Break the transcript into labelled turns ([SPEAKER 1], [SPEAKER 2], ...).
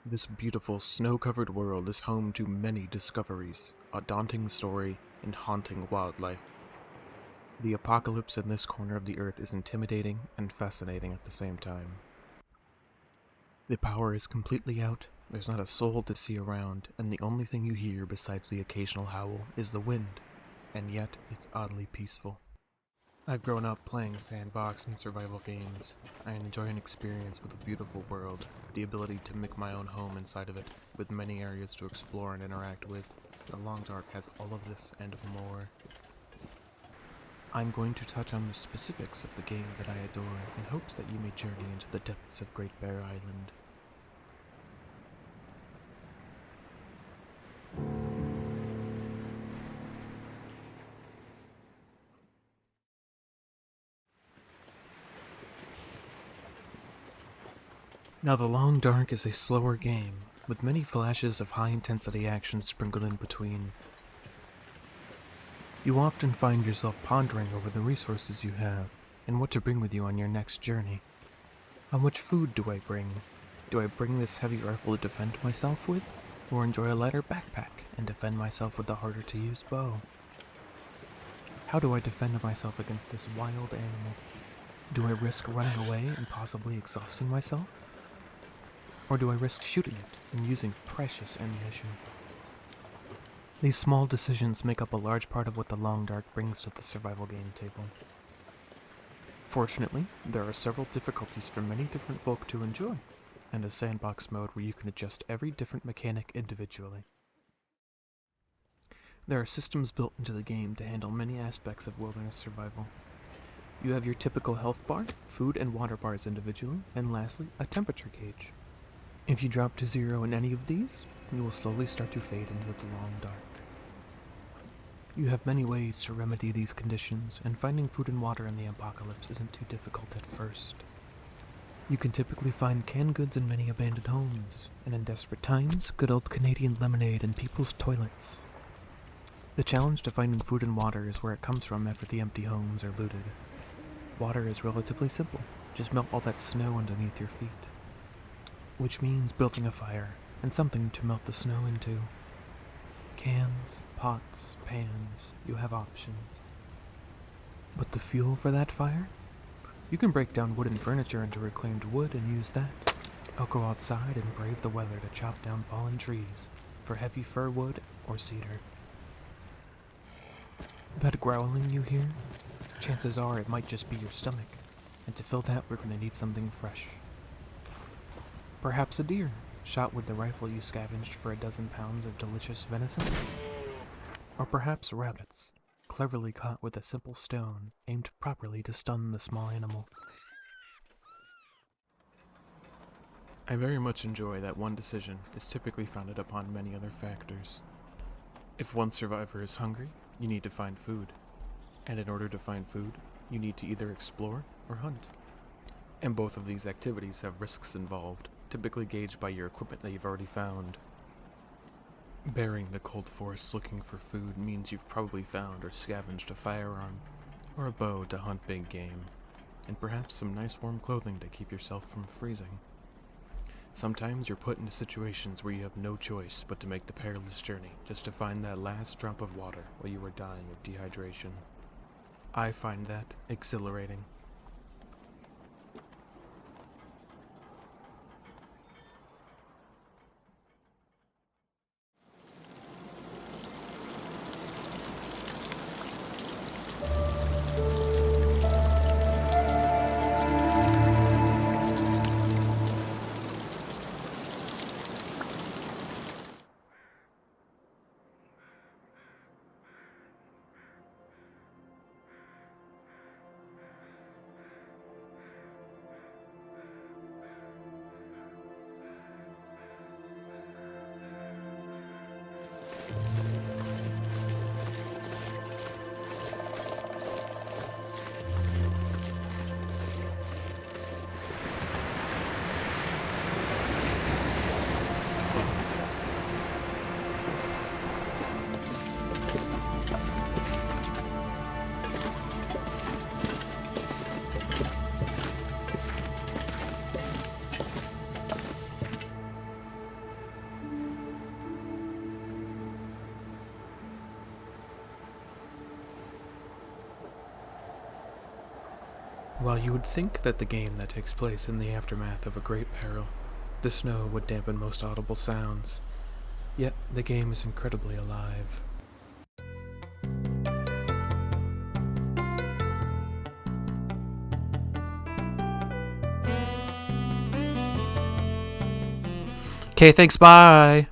[SPEAKER 1] This beautiful, snow-covered world is home to many discoveries, a daunting story, and haunting wildlife. The apocalypse in this corner of the earth is intimidating and fascinating at the same time. The power is completely out, there's not a soul to see around, and the only thing you hear besides the occasional howl is the wind, and yet it's oddly peaceful. I've grown up playing sandbox and survival games. I enjoy an experience with a beautiful world, the ability to make my own home inside of it, with many areas to explore and interact with. The Long Dark has all of this and more. I'm going to touch on the specifics of the game that I adore in hopes that you may journey into the depths of Great Bear Island. Now, The Long Dark is a slower game, with many flashes of high-intensity action sprinkled in between. You often find yourself pondering over the resources you have, and what to bring with you on your next journey. How much food do I bring? Do I bring this heavy rifle to defend myself with, or enjoy a lighter backpack and defend myself with the harder-to-use bow? How do I defend myself against this wild animal? Do I risk running away and possibly exhausting myself? Or do I risk shooting it and using precious ammunition? These small decisions make up a large part of what The Long Dark brings to the survival game table. Fortunately, there are several difficulties for many different folk to enjoy, and a sandbox mode where you can adjust every different mechanic individually. There are systems built into the game to handle many aspects of wilderness survival. You have your typical health bar, food and water bars individually, and lastly, a temperature gauge. If you drop to 0 in any of these, you will slowly start to fade into the long dark. You have many ways to remedy these conditions, and finding food and water in the apocalypse isn't too difficult at first. You can typically find canned goods in many abandoned homes, and in desperate times, good old Canadian lemonade in people's toilets. The challenge to finding food and water is where it comes from after the empty homes are looted. Water is relatively simple, just melt all that snow underneath your feet. Which means building a fire, and something to melt the snow into. Cans, pots, pans, you have options. But the fuel for that fire? You can break down wooden furniture into reclaimed wood and use that. I'll go outside and brave the weather to chop down fallen trees, for heavy fir wood or cedar. That growling you hear? Chances are it might just be your stomach, and to fill that we're gonna need something fresh. Perhaps a deer, shot with the rifle you scavenged for a dozen pounds of delicious venison? Or perhaps rabbits, cleverly caught with a simple stone aimed properly to stun the small animal. I very much enjoy that one decision is typically founded upon many other factors. If one survivor is hungry, you need to find food. And in order to find food, you need to either explore or hunt. And both of these activities have risks involved, typically gauged by your equipment that you've already found. Bearing the cold forest looking for food means you've probably found or scavenged a firearm, or a bow to hunt big game, and perhaps some nice warm clothing to keep yourself from freezing. Sometimes you're put into situations where you have no choice but to make the perilous journey just to find that last drop of water while you are dying of dehydration. I find that exhilarating. While you would think that the game that takes place in the aftermath of a great peril, the snow would dampen most audible sounds, yet the game is incredibly alive. Okay, thanks, bye!